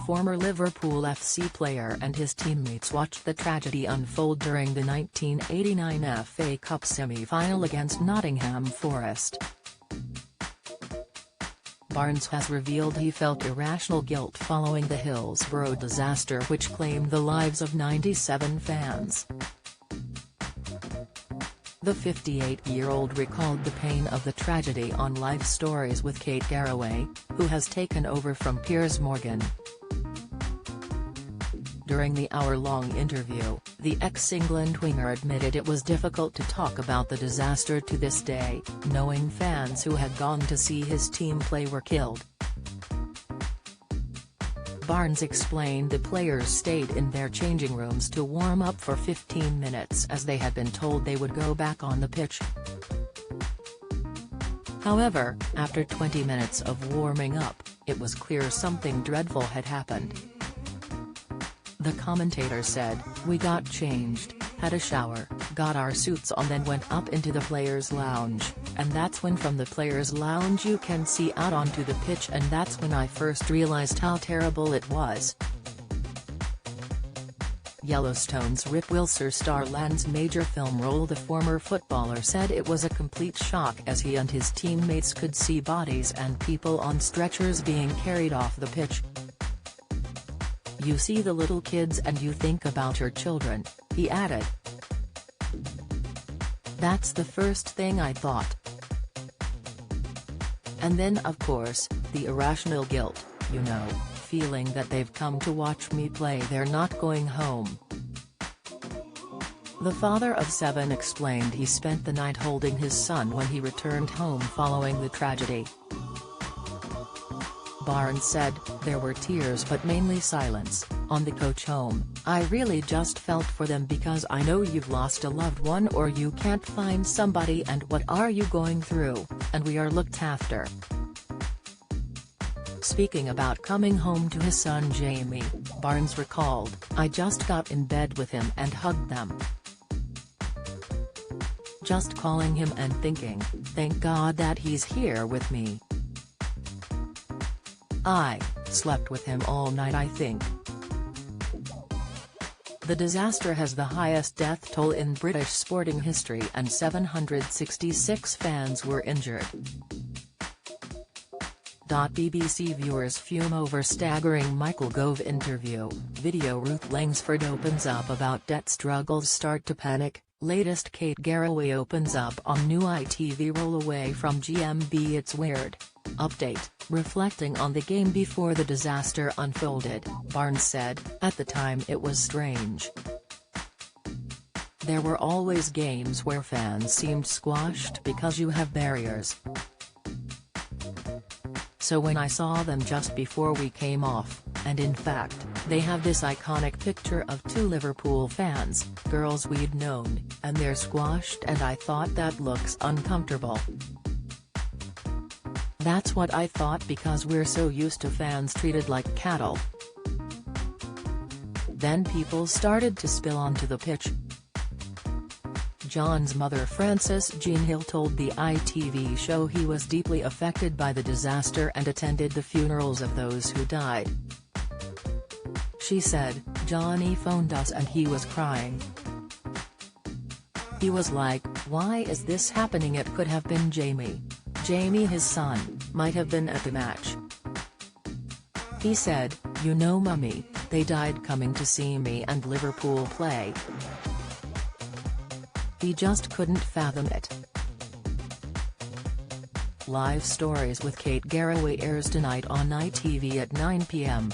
former Liverpool FC player and his teammates watched the tragedy unfold during the 1989 FA Cup semi-final against Nottingham Forest. Barnes has revealed he felt irrational guilt following the Hillsborough disaster, which claimed the lives of 97 fans. The 58-year-old recalled the pain of the tragedy on Life Stories with Kate Garraway, who has taken over from Piers Morgan. During the hour-long interview, the ex-England winger admitted it was difficult to talk about the disaster to this day, knowing fans who had gone to see his team play were killed. Barnes explained the players stayed in their changing rooms to warm up for 15 minutes as they had been told they would go back on the pitch. However, after 20 minutes of warming up, it was clear something dreadful had happened. The commentator said, "We got changed, had a shower, got our suits on, then went up into the players' lounge, and that's when from the players' lounge you can see out onto the pitch, and that's when I first realized how terrible it was." Yellowstone's Rip Wilser Starland's major film role. The former footballer said it was a complete shock as he and his teammates could see bodies and people on stretchers being carried off the pitch. "You see the little kids and you think about your children," he added. "That's the first thing I thought. And then of course, the irrational guilt, you know, feeling that they've come to watch me play, they're not going home." The father of 7 explained he spent the night holding his son when he returned home following the tragedy. Barnes said, "There were tears but mainly silence. On the coach home, I really just felt for them because I know you've lost a loved one or you can't find somebody and what are you going through, and we are looked after." Speaking about coming home to his son Jamie, Barnes recalled, "I just got in bed with him and hugged them. Just calling him and thinking, thank God that he's here with me. I slept with him all night, I think." The disaster has the highest death toll in British sporting history and 766 fans were injured. BBC viewers fume over staggering Michael Gove interview. Video. Ruth Langsford opens up about debt struggles, start to panic. Latest. Kate Garraway opens up on new ITV roll away from GMB. It's weird. Update. Reflecting on the game before the disaster unfolded, Barnes said, "At the time it was strange. There were always games where fans seemed squashed because you have barriers. So when I saw them just before we came off, and in fact, they have this iconic picture of 2 Liverpool fans, girls we'd known, and they're squashed, and I thought that looks uncomfortable. That's what I thought because we're so used to fans treated like cattle. Then people started to spill onto the pitch." John's mother Frances Jean Hill told the ITV show he was deeply affected by the disaster and attended the funerals of those who died. She said, "Johnny phoned us and he was crying. He was like, why is this happening? It could have been Jamie. Jamie, his son, might have been at the match. He said, you know mummy, they died coming to see me and Liverpool play. He just couldn't fathom it." Live Stories with Kate Garraway airs tonight on ITV at 9 p.m.